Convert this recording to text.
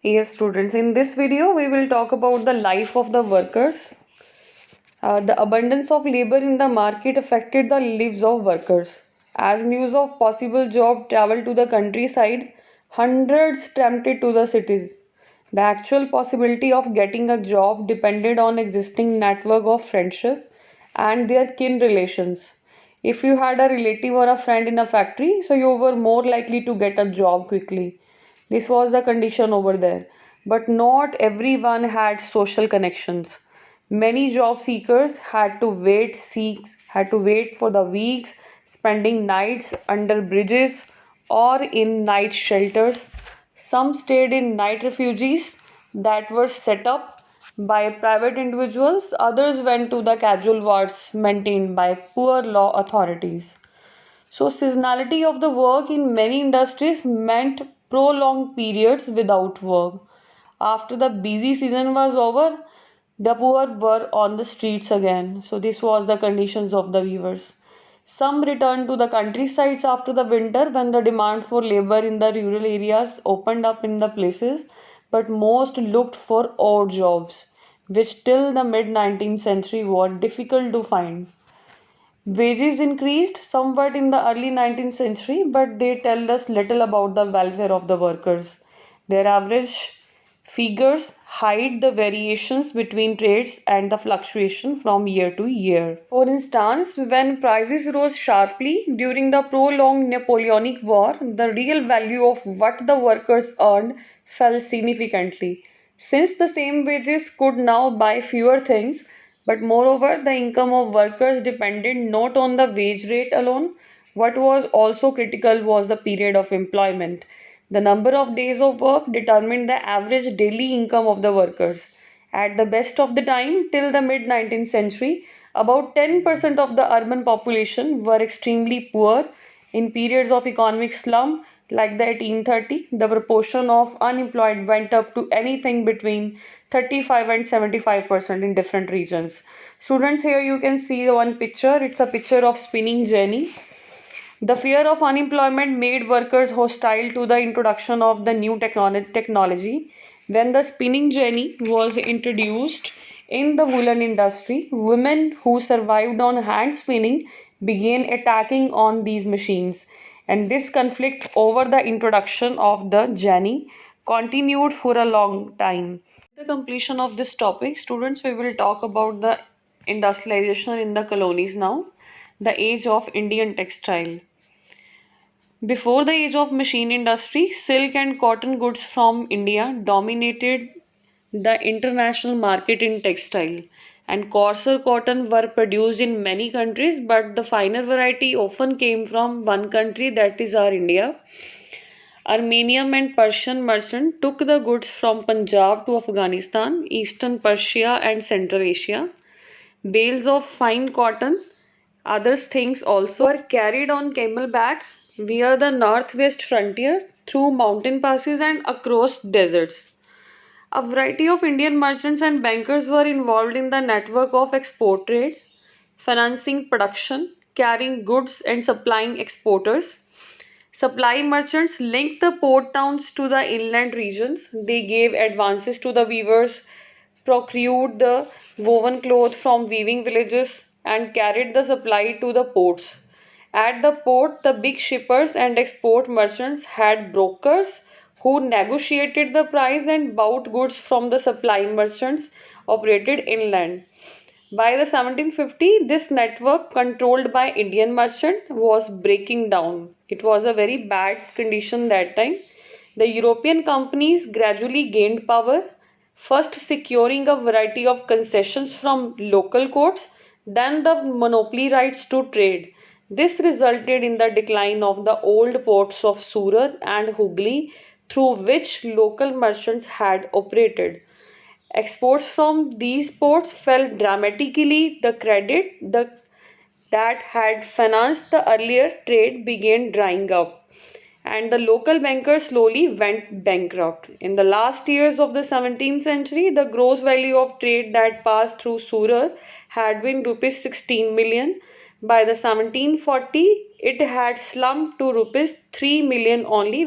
Yes, students, in this video we will talk about the life of the workers. The abundance of labor in the market affected the lives of workers. As news of possible job traveled to the countryside, hundreds tempted to the cities. The actual possibility of getting a job depended on existing network of friendship and their kin relations. If you had a relative or a friend in a factory, so you were more likely to get a job quickly. This was the condition over there. But not everyone had social connections. Many job seekers had to wait for the weeks, spending nights under bridges or in night shelters. Some stayed in night refuges that were set up by private individuals. Others went to the casual wards maintained by poor law authorities. So, seasonality of the work in many industries meant prolonged periods without work. After the busy season was over, the poor were on the streets again. So, this was the conditions of the weavers. Some returned to the countrysides after the winter when the demand for labor in the rural areas opened up in the places, but most looked for odd jobs, which till the mid 19th century were difficult to find. Wages increased somewhat in the early 19th century, but they tell us little about the welfare of the workers. Their average figures hide the variations between trades and the fluctuation from year to year. For instance, when prices rose sharply during the prolonged Napoleonic War, the real value of what the workers earned fell significantly. Since the same wages could now buy fewer things, but moreover, the income of workers depended not on the wage rate alone. What was also critical was the period of employment. The number of days of work determined the average daily income of the workers. At the best of the time, till the mid 19th century, about 10% of the urban population were extremely poor. In periods of economic slump, like the 1830, the proportion of unemployed went up to anything between 35 and 75% in different regions. Students, here you can see one picture. It's a picture of spinning jenny. The fear of unemployment made workers hostile to the introduction of the new technology. When the spinning jenny was introduced in the woolen industry, women who survived on hand spinning began attacking on these machines. And this conflict over the introduction of the jenny continued for a long time. The completion of this topic, students, we will talk about the industrialization in the colonies now, the age of Indian textile. Before the age of machine industry, silk and cotton goods from India dominated the international market in textile, and coarser cotton were produced in many countries, but the finer variety often came from one country, that is our India. Armenian and Persian merchants took the goods from Punjab to Afghanistan, eastern Persia, and Central Asia. Bales of fine cotton, other things also, were carried on camelback via the northwest frontier through mountain passes and across deserts. A variety of Indian merchants and bankers were involved in the network of export trade, financing production, carrying goods, and supplying exporters. Supply merchants linked the port towns to the inland regions. They gave advances to the weavers, procured the woven cloth from weaving villages, and carried the supply to the ports. At the port, the big shippers and export merchants had brokers who negotiated the price and bought goods from the supply merchants operated inland. By the 1750, this network, controlled by Indian merchant, was breaking down. It was a very bad condition that time. The European companies gradually gained power, first securing a variety of concessions from local courts, then the monopoly rights to trade. This resulted in the decline of the old ports of Surat and Hooghly, through which local merchants had operated. Exports from these ports fell dramatically. That had financed the earlier trade began drying up, and the local bankers slowly went bankrupt. In the last years of the 17th century, the gross value of trade that passed through Surat had been rupees 16 million. By the 1740, it had slumped to rupees 3 million only.